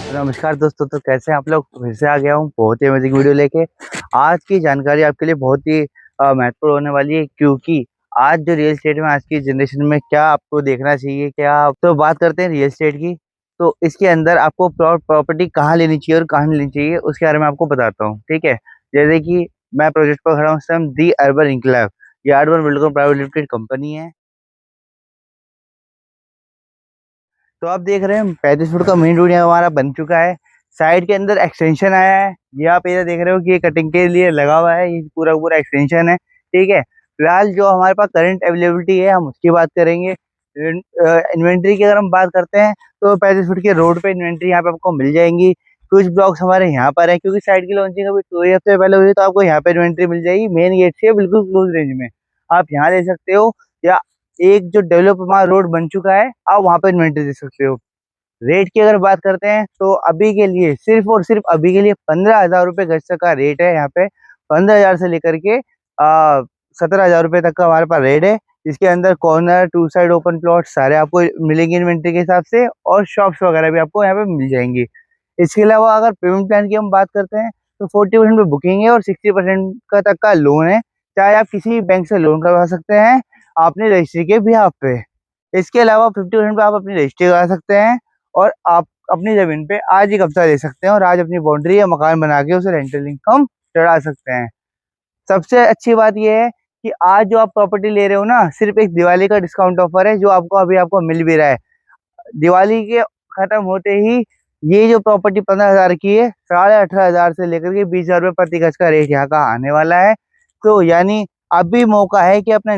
नमस्कार दोस्तों, तो कैसे हैं आप लोग। फिर से आ गया हूँ बहुत ही अमेजिंग वीडियो लेके। आज की जानकारी आपके लिए बहुत ही महत्वपूर्ण होने वाली है, क्योंकि आज जो रियल एस्टेट में आज की जनरेशन में क्या आपको देखना चाहिए, क्या आप तो बात करते हैं रियल एस्टेट की। तो इसके अंदर आपको प्रॉपर्टी कहाँ लेनी चाहिए और कहाँ नहीं लेनी चाहिए उसके बारे में आपको बताता हूँ, ठीक है। जैसे कि मैं प्रोजेक्ट पर खड़ा हूँ, दी अर्बन इनक्लेव, ये urban Buildcon private limited company है। तो आप देख रहे हैं 35 फुट का मेन रोड यहाँ हमारा बन चुका है। साइड के अंदर एक्सटेंशन आया है, ये आप इधर देख रहे हो कि ये कटिंग के लिए लगा हुआ है, ये पूरा पूरा एक्सटेंशन है, ठीक है। फिलहाल जो हमारे पास करंट अवेलेबिलिटी है हम उसकी बात करेंगे। इन्वेंट्री की अगर हम बात करते हैं तो 35 फुट के रोड पे इन्वेंट्री यहाँ पे आपको मिल जाएंगी। कुछ ब्लॉक्स हमारे यहाँ पर है, क्योंकि साइड की लॉन्चिंग अभी 2 हफ्ते पहले हुई है, तो आपको यहाँ पे इन्वेंट्री मिल जाएगी मेन गेट से बिल्कुल क्लोज रेंज में। आप यहाँ ले सकते हो, या एक जो डेवलप हमारा रोड बन चुका है आप वहाँ पे इन्वेंट्री दे सकते हो। रेट की अगर बात करते हैं तो अभी के लिए सिर्फ और सिर्फ अभी के लिए 15,000 रुपये गज तक का रेट है यहाँ पे। 15,000 से लेकर के 17,000 रुपये तक का हमारे पास रेट है। इसके अंदर corner, two side open plot सारे आपको मिलेंगे इन्वेंट्री के हिसाब से, और शॉप्स वगैरह भी आपको यहाँ पे मिल जाएंगी। इसके अलावा अगर पेमेंट प्लान की हम बात करते हैं तो 40% पे बुकिंग है और 60% का तक का लोन है। चाहे आप किसी भी बैंक से लोन करवा सकते हैं अपनी रजिस्ट्री के बिहाफ पे। इसके अलावा 50% पे आप अपनी रजिस्ट्री करा सकते हैं, और आप अपनी जमीन पे आज ही कब्जा ले सकते हैं और आज अपनी बाउंड्री या मकान बना के उसे रेंटल इनकम चढ़ा सकते हैं। सबसे अच्छी बात यह है कि आज जो आप प्रॉपर्टी ले रहे हो ना, सिर्फ एक दिवाली का डिस्काउंट ऑफर है जो आपको अभी आपको मिल भी रहा है। दिवाली के खत्म होते ही ये जो प्रॉपर्टी 15,000 की है, 18,500 से लेकर के 20,000 रुपये प्रति गज का रेट यहाँ का आने वाला है। तो यानी अभी मौका है कि अपने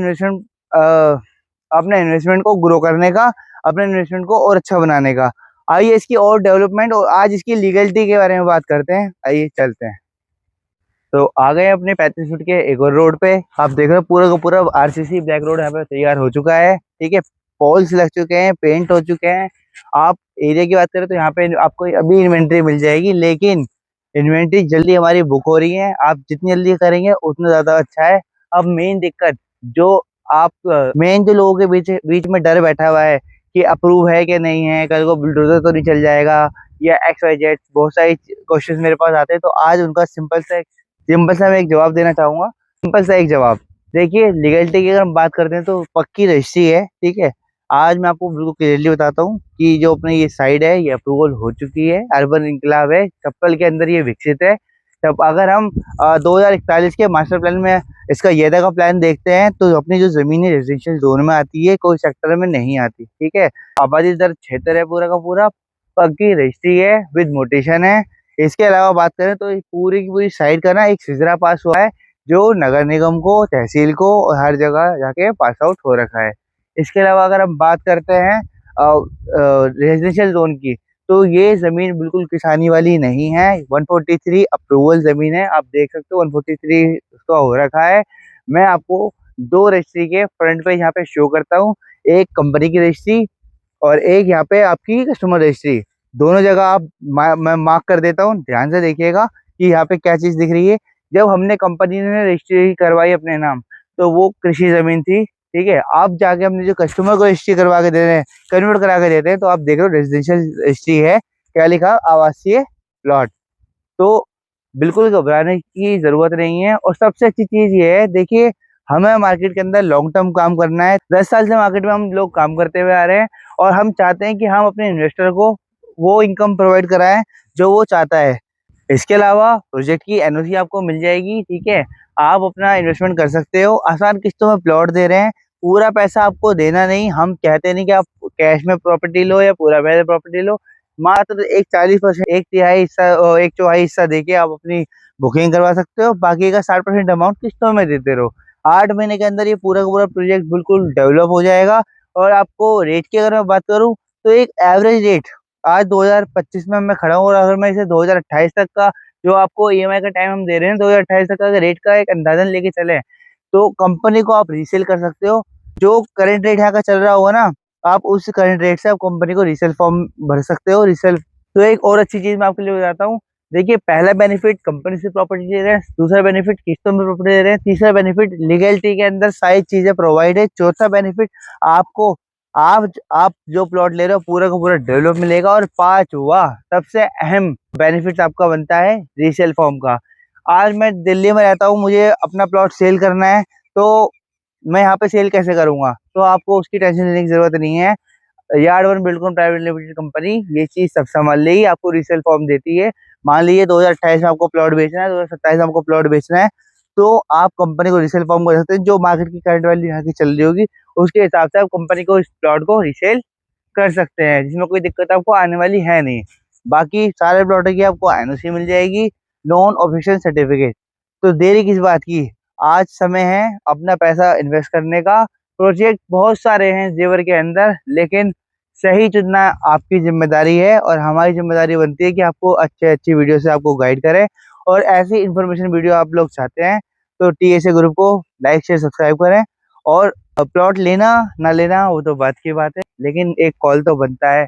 इन्वेस्टमेंट को ग्रो करने का, अपने इन्वेस्टमेंट को और अच्छा बनाने का। आइए इसकी और डेवलपमेंट और आज इसकी लीगलिटी के बारे में बात करते हैं। आइए चलते हैं। तो आ गए अपने 35 फुट के एक और रोड पे। आप देख रहे हो पूरा का पूरा आरसीसी ब्लैक रोड यहाँ पे तैयार हो चुका है, ठीक है। पोल्स लग चुके हैं, पेंट हो चुके हैं। आप एरिया की बात करें तो यहाँ पे आपको अभी इन्वेंट्री मिल जाएगी, लेकिन इन्वेंट्री जल्दी हमारी बुक हो रही है। आप जितनी जल्दी करेंगे उतना ज्यादा अच्छा है। अब मेन दिक्कत जो आप मेन जो लोगों के बीच बीच में डर बैठा हुआ है कि अप्रूव है कि नहीं है, कल को बुलडोजर तो नहीं चल जाएगा, या XYZ बहुत सारे क्वेश्चन मेरे पास आते हैं। तो आज उनका सिंपल सा मैं एक जवाब देना चाहूंगा। सिंपल सा एक जवाब। देखिए, लीगलिटी की अगर हम बात करते हैं तो पक्की रजिस्ट्री है, ठीक है। आज मैं आपको बिल्कुल क्लियरली बताता हूँ कि जो अपने ये साइड है ये अप्रूवल हो चुकी है, अर्बन इनकलाब है, चप्पल के अंदर ये विकसित है। तब अगर हम 2041 के मास्टर प्लान में इसका येदा का प्लान देखते हैं तो अपनी जो जमीन है रेजिडेंशियल जोन में आती है, कोई सेक्टर में नहीं आती, ठीक है। आबादी दर क्षेत्र है पूरा का पूरा, पक्की रजिस्ट्री है, विद मोटेशन है। इसके अलावा बात करें तो पूरी की पूरी साइड का ना एक सिजरा पास हुआ है, जो नगर निगम को, तहसील को और हर जगह जाके पास आउट हो रखा है। इसके अलावा अगर हम बात करते हैं रेजिडेंशियल जोन की, तो ये जमीन बिल्कुल किसानी वाली नहीं है। 143 अप्रूवल जमीन है, आप देख सकते हो 143 उसका हो रखा है। मैं आपको दो रजिस्ट्री के फ्रंट पे यहाँ पे शो करता हूँ, एक कंपनी की रजिस्ट्री और एक यहाँ पे आपकी कस्टमर रजिस्ट्री। दोनों जगह मैं मार्क कर देता हूँ, ध्यान से देखिएगा कि यहाँ पे क्या चीज दिख रही है। जब हमने कंपनी ने रजिस्ट्री करवाई अपने नाम, तो वो कृषि जमीन थी, ठीक है। आप जाके अपने जो कस्टमर को रजिस्ट्री करवा के दे रहे हैं, कन्वर्ट करा के देते हैं, तो आप देख रहे हो रेजिडेंशियल रजिस्ट्री है, क्या लिखा, आवासीय प्लॉट। तो बिल्कुल घबराने की जरूरत नहीं है। और सबसे अच्छी चीज ये है, देखिए, हमें मार्केट के अंदर लॉन्ग टर्म काम करना है। 10 साल से मार्केट में हम लोग काम करते हुए आ रहे हैं, और हम चाहते हैं कि हम अपने इन्वेस्टर को वो इनकम प्रोवाइड कराएं जो वो चाहता है। इसके अलावा प्रोजेक्ट की एनओसी आपको मिल जाएगी, ठीक है। आप अपना इन्वेस्टमेंट कर सकते हो, आसान किस्तों में प्लॉट दे रहे हैं, पूरा पैसा आपको देना नहीं। हम कहते नहीं कि आप कैश में प्रॉपर्टी लो या पूरा पैसा प्रॉपर्टी लो। मात्र एक 40%, एक तिहाई हिस्सा, एक चौथाई हिस्सा देके आप अपनी बुकिंग करवा सकते हो। बाकी का 60% अमाउंट किस्तों में देते रहो। 8 महीने के अंदर ये पूरा का पूरा प्रोजेक्ट बिल्कुल डेवलप हो जाएगा। और आपको रेट की अगर मैं बात करूँ तो एक एवरेज रेट आज 2025 में मैं खड़ा हूँ, और अगर मैं इसे 2028 तक का जो आपको ईएमआई का टाइम हम दे रहे हैं, 2028 तक का रेट का एक अंदाजन लेके चले, तो कंपनी को आप रीसेल कर सकते हो। जो करंट रेट यहाँ का चल रहा होगा ना, आप उस करंट रेट से आप कंपनी को रीसेल फॉर्म भर सकते हो, रीसेल। तो एक और अच्छी चीज मैं आपके लिए बताता हूँ। देखिए, पहला बेनिफिट कंपनी से प्रॉपर्टी दे रहे हैं, दूसरा बेनिफिट किस्तों में प्रॉपर्टी दे रहे हैं, तीसरा बेनिफिट लीगलिटी के अंदर सारी चीजें प्रोवाइड है, चौथा बेनिफिट आपको आप जो प्लॉट ले रहे हो पूरा का पूरा डेवलप मिलेगा। और पांचवा सबसे अहम बेनिफिट आपका बनता है रीसेल फॉर्म का। आज मैं दिल्ली में रहता हूँ, मुझे अपना प्लॉट सेल करना है, तो मैं यहाँ पे सेल कैसे करूंगा? तो आपको उसकी टेंशन लेने की जरूरत नहीं है। Yard one Buildcon private limited company ये चीज सब संभाल लेगी, आपको रीसेल फॉर्म देती है। मान लीजिए 2028 में आपको प्लॉट बेचना है, 2027 में आपको प्लॉट बेचना है, तो आप कंपनी को रीसेल फॉर्म कर सकते हैं। जो मार्केट की करंट वैल्यू यहाँ की चल रही होगी उसके हिसाब से आप कंपनी को इस प्लॉट को रीसेल कर सकते हैं, जिसमें कोई दिक्कत आपको आने वाली है नहीं। बाकी सारे प्लॉटों की आपको एनओसी मिल जाएगी, नॉन ऑफिशियल सर्टिफिकेट। तो देरी किस बात की, आज समय है अपना पैसा इन्वेस्ट करने का। प्रोजेक्ट बहुत सारे हैं जेवर के अंदर, लेकिन सही चुनना आपकी जिम्मेदारी है, और हमारी जिम्मेदारी बनती है कि आपको अच्छे अच्छी वीडियो से आपको गाइड करें। और ऐसी इन्फॉर्मेशन वीडियो आप लोग चाहते हैं तो टीएसए ग्रुप को लाइक शेयर सब्सक्राइब करें। और प्लॉट लेना ना लेना वो तो बात की बात है, लेकिन एक कॉल तो बनता है।